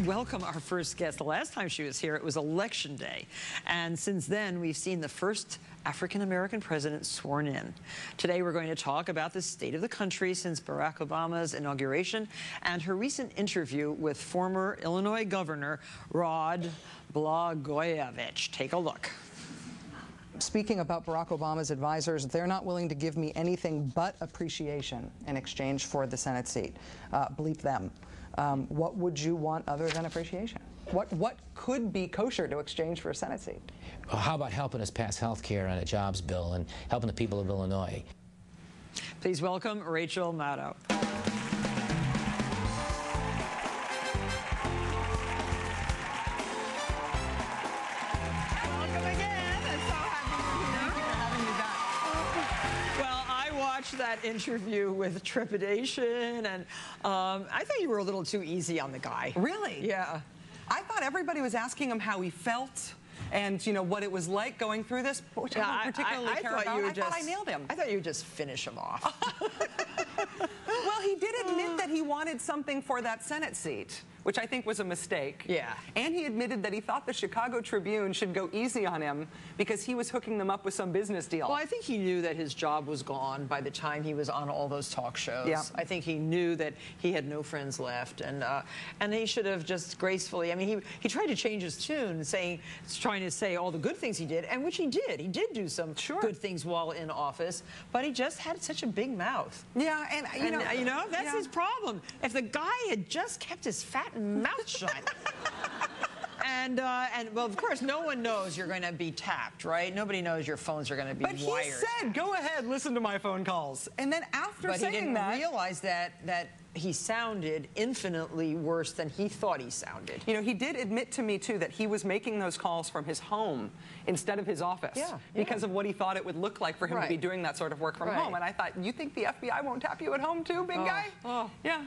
Welcome our first guest. The last time she was here, it was Election Day. And since then, we've seen the first African-American president sworn in. Today, we're going to talk about the state of the country since Barack Obama's inauguration and her recent interview with former Illinois Governor Rod Blagojevich. Take a look. Speaking about Barack Obama's advisors, they're not willing to give me anything but appreciation in exchange for the Senate seat. Bleep them. What would you want other than appreciation? What could be kosher to exchange for a Senate seat? How about helping us pass health care and a jobs bill and helping the people of Illinois? Please welcome Rachel Maddow. That interview with trepidation, and I thought you were a little too easy on the guy. Really? Yeah. I thought everybody was asking him how he felt and, you know, what it was like going through this, which I don't particularly care about. I thought I nailed him. I thought you would just finish him off. Well, he did admit that he wanted something for that Senate seat, which I think was a mistake. Yeah. And he admitted that he thought the Chicago Tribune should go easy on him because he was hooking them up with some business deal. Well, I think he knew that his job was gone by the time he was on all those talk shows. Yeah. I think he knew that he had no friends left, and he should have just gracefully. I mean, he tried to change his tune, trying to say all the good things he did, and which he did. He did do some good things while in office, but he just had such a big mouth. Yeah, and you know that's his problem. If the guy had just kept his fat mouth shut. And well, of course, no one knows you're going to be tapped, right? Nobody knows your phones are going to be wired. But he said, "Go ahead, listen to my phone calls." And then after saying that, he didn't realize that he sounded infinitely worse than he thought he sounded. You know, he did admit to me, too, that he was making those calls from his home instead of his office because of what he thought it would look like for him to be doing that sort of work from home. And I thought, you think the FBI won't tap you at home, too, big guy? Oh. Yeah.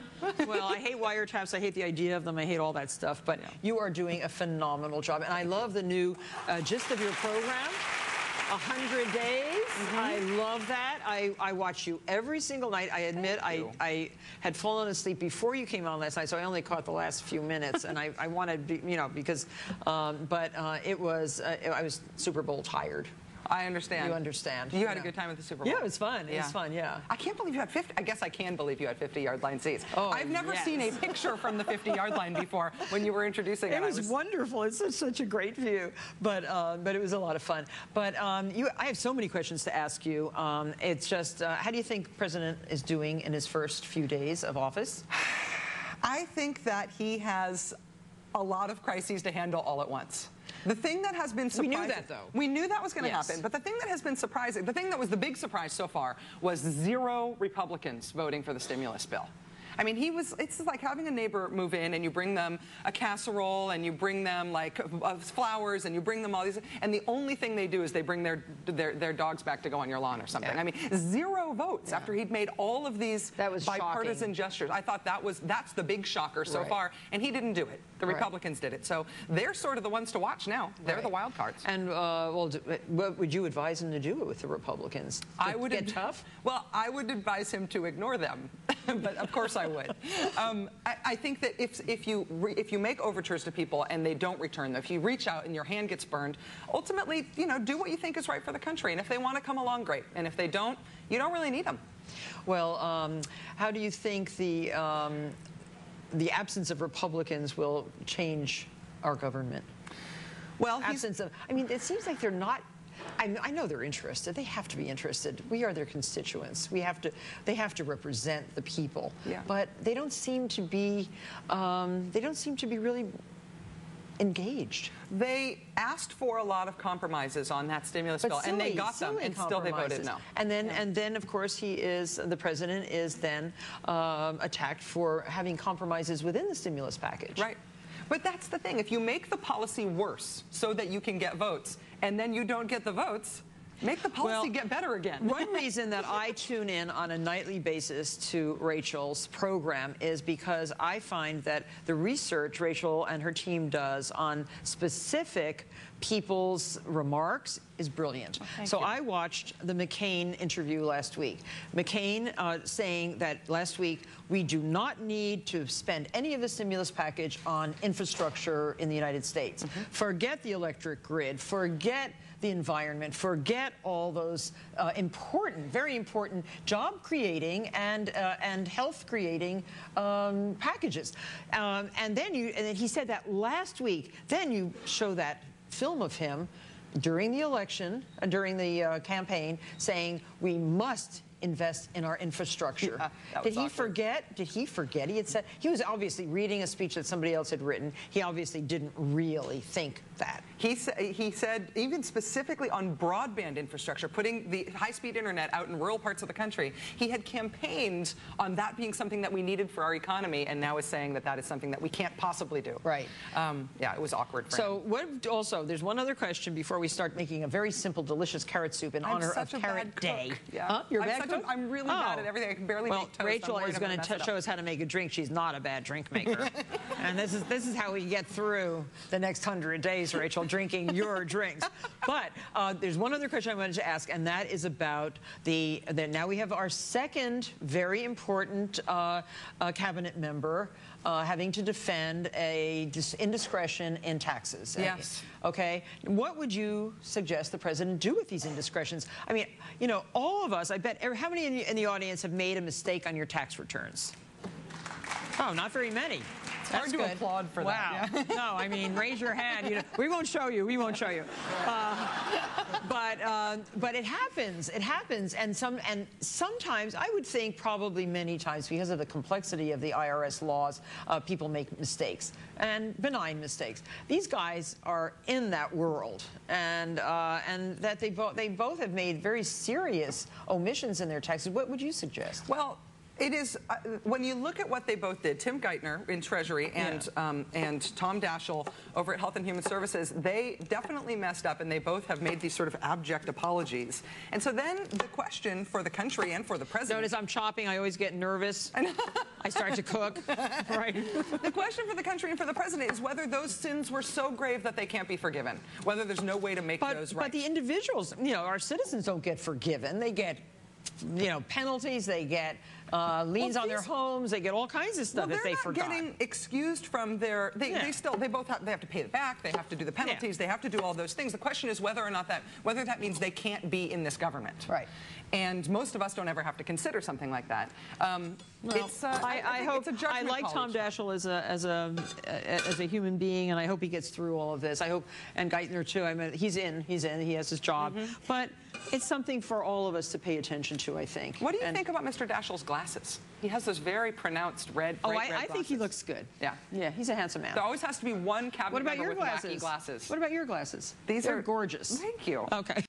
Well, I hate wiretaps. I hate the idea of them. I hate all that stuff. But you are doing a phenomenal job. And I love the new gist of your program. 100 days. I love that. I watch you every single night. I admit I had fallen asleep before you came on last night, so I only caught the last few minutes, and I wanted, you know, because, it was, I was Super Bowl tired. I understand. You understand. You had a good time at the Super Bowl. Yeah, it was fun. It was fun, yeah. I can't believe you had 50. I guess I can believe you had 50-yard line seats. Oh, I've never seen a picture from the 50-yard line before when you were introducing it. It was wonderful. It's such a great view. But it was a lot of fun. But I have so many questions to ask you. It's just, how do you think the president is doing in his first few days of office? I think that he has a lot of crises to handle all at once. The thing that has been surprising... We knew that, though. We knew that was going to happen. But the thing that has been surprising, the thing that was the big surprise so far, was 0 Republicans voting for the stimulus bill. I mean, it's like having a neighbor move in and you bring them a casserole and you bring them like flowers and you bring them all these, and the only thing they do is they bring their dogs back to go on your lawn or something. I mean, 0 votes after he'd made all of these bipartisan gestures. I thought that's the big shocker so far, and he didn't do it. The Republicans did it. So they're sort of the ones to watch now. They're the wild cards. And what would you advise him to do with the Republicans? I would get tough? Well, I would advise him to ignore them. But of course I would. I think that if you make overtures to people and they don't return them, if you reach out and your hand gets burned, ultimately, you know, do what you think is right for the country. And if they want to come along, great. And if they don't, you don't really need them. Well, how do you think the absence of Republicans will change our government? Well, I mean, it seems like they're not. I know they're interested. They have to be interested. We are their constituents. They have to represent the people. Yeah. But they don't seem to be. They don't seem to be really engaged. They asked for a lot of compromises on that stimulus bill, and they got them, and still they voted no. And then, of course, the president is then attacked for having compromises within the stimulus package. Right. But that's the thing. If you make the policy worse so that you can get votes, and then you don't get the votes, Make the policy get better again. One reason that I tune in on a nightly basis to Rachel's program is because I find that the research Rachel and her team does on specific people's remarks is brilliant. So I watched the McCain interview last week. McCain saying that last week, we do not need to spend any of the stimulus package on infrastructure in the United States. Forget the electric grid, forget the environment, forget all those important, very important job-creating and health-creating packages. And then he said that last week. Then you show that film of him during the election, during the campaign, saying we must invest in our infrastructure. Yeah, Did he forget? Did he forget? He had said he was obviously reading a speech that somebody else had written. He obviously didn't really think that. He said even specifically on broadband infrastructure, putting the high-speed internet out in rural parts of the country, he had campaigned on that being something that we needed for our economy, and now is saying that that is something that we can't possibly do. Right. Yeah, it was awkward for him. So what? Also, there's one other question before we start making a very simple, delicious carrot soup in honor of Carrot Day. Yeah. Huh? You're a bad cook? I'm really bad at everything. I can barely make toast. Rachel is going to show us how to make a drink. She's not a bad drink maker. And this is how we get through the next 100 days, Rachel, drinking your drinks. But there's one other question I wanted to ask, and that is about now we have our second very important cabinet member having to defend a indiscretion in taxes. Yes. Okay. What would you suggest the president do with these indiscretions? I mean, you know, all of us, I bet, how many in the audience have made a mistake on your tax returns? Oh, not very many. It's hard to applaud for that. Wow. Yeah. No, I mean, raise your hand. You know, we won't show you. We won't show you. But it happens. It happens. And sometimes, I would think probably many times, because of the complexity of the IRS laws, people make mistakes, and benign mistakes. These guys are in that world, and that they both have made very serious omissions in their taxes. What would you suggest? Well, it is, when you look at what they both did, Tim Geithner in Treasury and Tom Daschle over at Health and Human Services, they definitely messed up, and they both have made these sort of abject apologies. And so then the question for the country and for the president... Notice I'm chopping, I always get nervous. I start to cook. Right. The question for the country and for the president is whether those sins were so grave that they can't be forgiven, whether there's no way to make those right. But the individuals, you know, our citizens don't get forgiven. They get, you know, penalties, they get liens on their homes, they get all kinds of stuff that they forgot. They're not getting excused from their, they both have to pay it back, they have to do the penalties, they have to do all those things. The question is whether or not whether that means they can't be in this government. Right. And most of us don't ever have to consider something like that. I hope, I like Tom Daschle as a human being, and I hope he gets through all of this. I hope, and Geithner too. I mean, he's in, he has his job. But it's something for all of us to pay attention to, I think. What do you think about Mr. Daschle's glasses? He has those very pronounced red, bright red glasses. I think he looks good. Yeah. Yeah, he's a handsome man. There always has to be one cabinet member with wacky glasses. What about your glasses? They're gorgeous. Thank you. Okay.